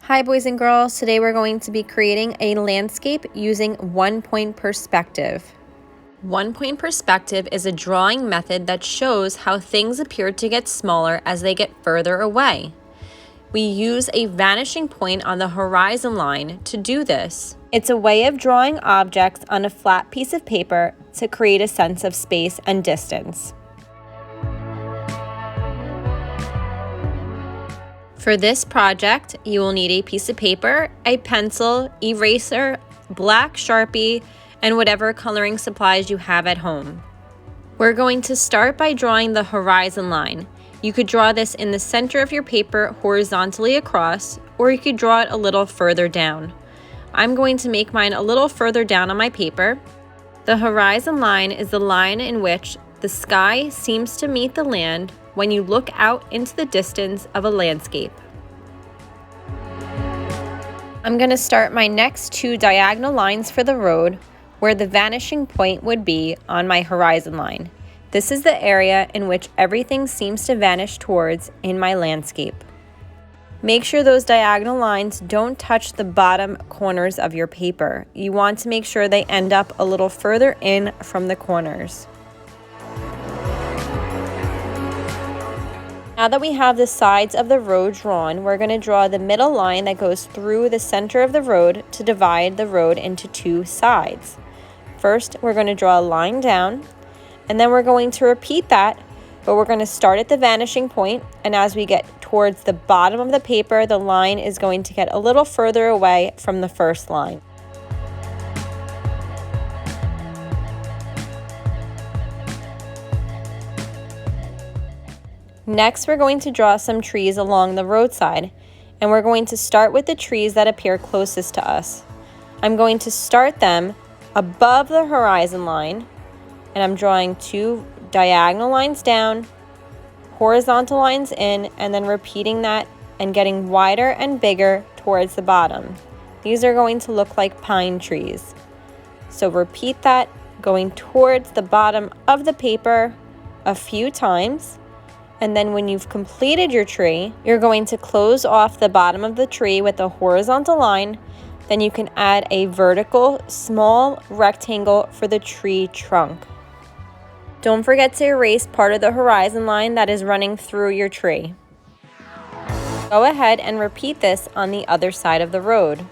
Hi boys and girls, today we're going to be creating a landscape using one-point perspective. One-point perspective is a drawing method that shows how things appear to get smaller as they get further away. We use a vanishing point on the horizon line to do this. It's a way of drawing objects on a flat piece of paper to create a sense of space and distance. For this project, you will need a piece of paper, a pencil, eraser, black Sharpie, and whatever coloring supplies you have at home. We're going to start by drawing the horizon line. You could draw this in the center of your paper horizontally across, or you could draw it a little further down. I'm going to make mine a little further down on my paper. The horizon line is the line in which the sky seems to meet the land when you look out into the distance of a landscape. I'm going to start my next two diagonal lines for the road where the vanishing point would be on my horizon line. This is the area in which everything seems to vanish towards in my landscape. Make sure those diagonal lines don't touch the bottom corners of your paper. You want to make sure they end up a little further in from the corners. Now that we have the sides of the road drawn, we're going to draw the middle line that goes through the center of the road to divide the road into two sides. First, we're going to draw a line down, and then we're going to repeat that, but we're going to start at the vanishing point, and as we get towards the bottom of the paper, the line is going to get a little further away from the first line. Next, we're going to draw some trees along the roadside, and we're going to start with the trees that appear closest to us. I'm going to start them above the horizon line, and I'm drawing two diagonal lines down, horizontal lines in, and then repeating that and getting wider and bigger towards the bottom. These are going to look like pine trees. So repeat that, going towards the bottom of the paper a few times. And then when you've completed your tree, you're going to close off the bottom of the tree with a horizontal line. Then you can add a vertical small rectangle for the tree trunk. Don't forget to erase part of the horizon line that is running through your tree. Go ahead and repeat this on the other side of the road.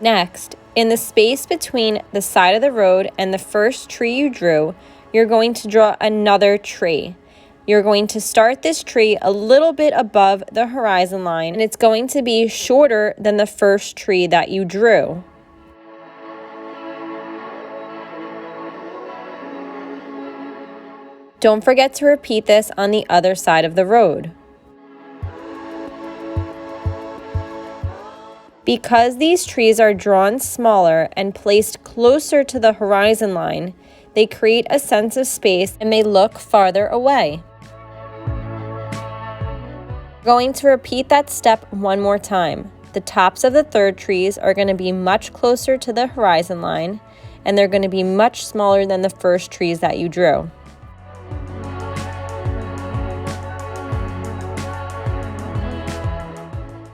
Next, in the space between the side of the road and the first tree you drew, you're going to draw another tree. You're going to start this tree a little bit above the horizon line, and it's going to be shorter than the first tree that you drew. Don't forget to repeat this on the other side of the road. Because these trees are drawn smaller and placed closer to the horizon line, they create a sense of space and they look farther away. We're going to repeat that step one more time. The tops of the third trees are going to be much closer to the horizon line, and they're going to be much smaller than the first trees that you drew.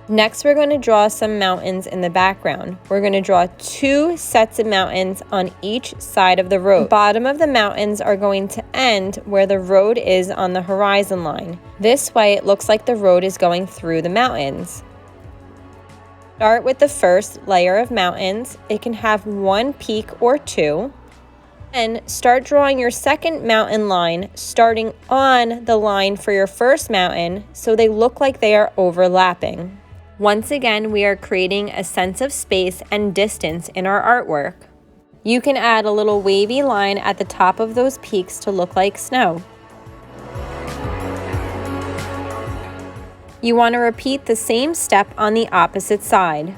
Next, we're going to draw some mountains in the background. We're going to draw two sets of mountains on each side of the road. The bottom of the mountains are going to end where the road is on the horizon line. This way, it looks like the road is going through the mountains. Start with the first layer of mountains. It can have one peak or two. And start drawing your second mountain line, starting on the line for your first mountain, so they look like they are overlapping. Once again, we are creating a sense of space and distance in our artwork. You can add a little wavy line at the top of those peaks to look like snow. You want to repeat the same step on the opposite side.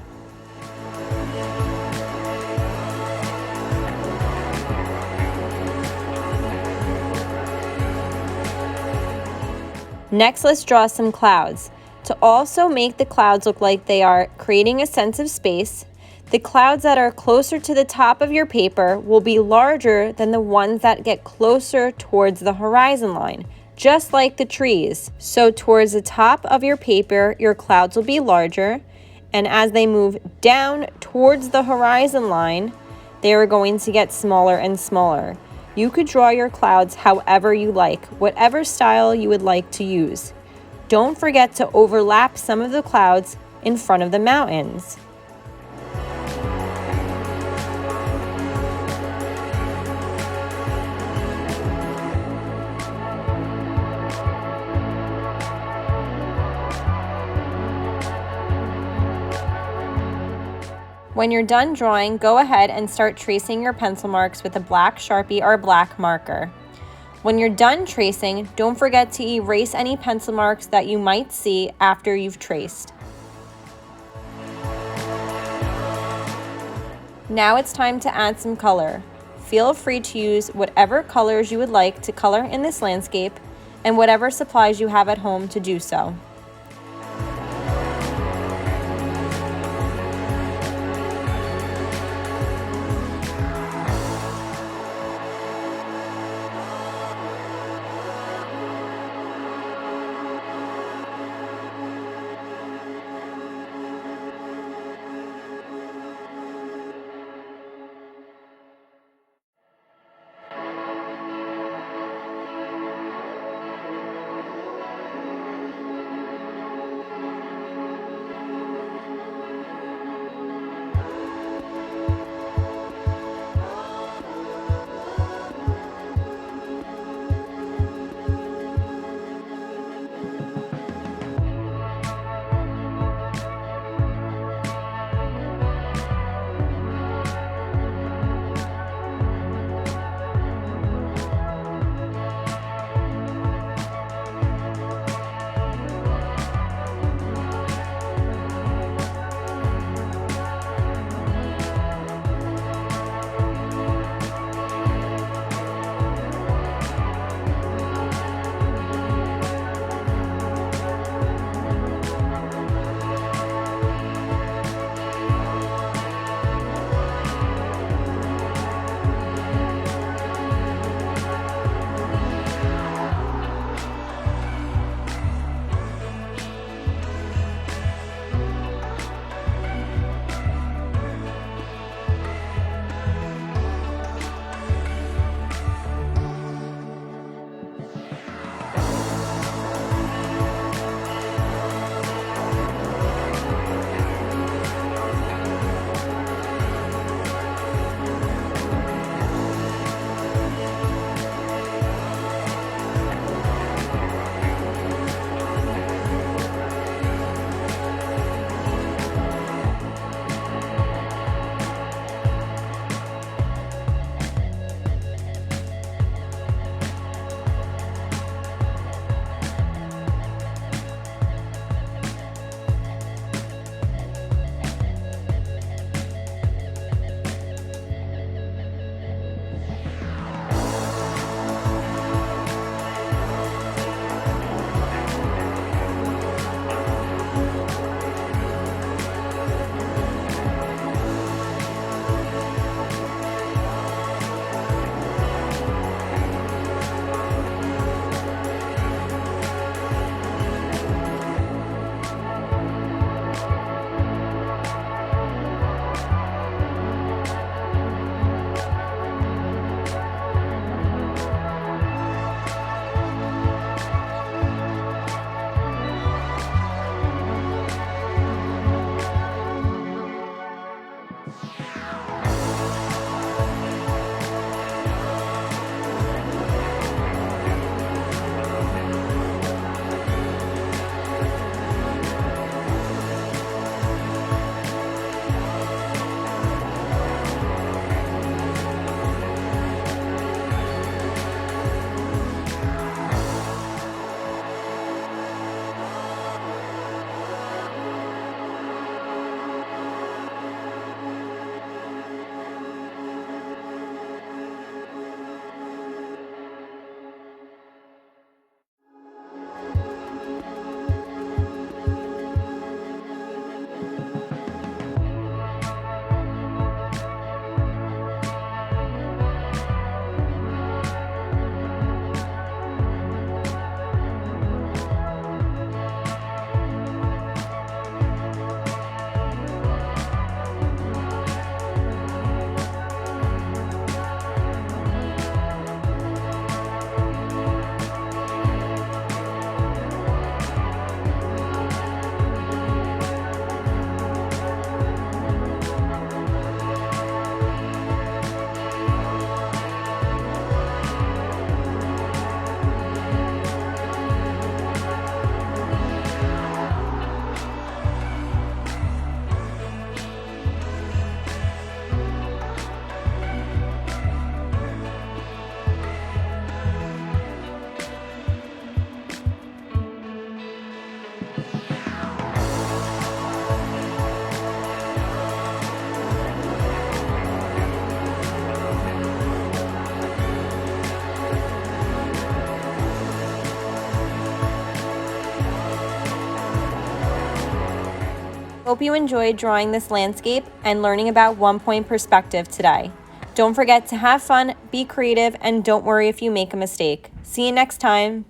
Next, let's draw some clouds. To also make the clouds look like they are creating a sense of space, the clouds that are closer to the top of your paper will be larger than the ones that get closer towards the horizon line, just like the trees. So towards the top of your paper, your clouds will be larger, and as they move down towards the horizon line, they are going to get smaller and smaller. You could draw your clouds however you like, whatever style you would like to use. Don't forget to overlap some of the clouds in front of the mountains. When you're done drawing, go ahead and start tracing your pencil marks with a black Sharpie or black marker. When you're done tracing, don't forget to erase any pencil marks that you might see after you've traced. Now it's time to add some color. Feel free to use whatever colors you would like to color in this landscape and whatever supplies you have at home to do so. Hope you enjoyed drawing this landscape and learning about one-point perspective today. Don't forget to have fun, be creative, and don't worry if you make a mistake. See you next time.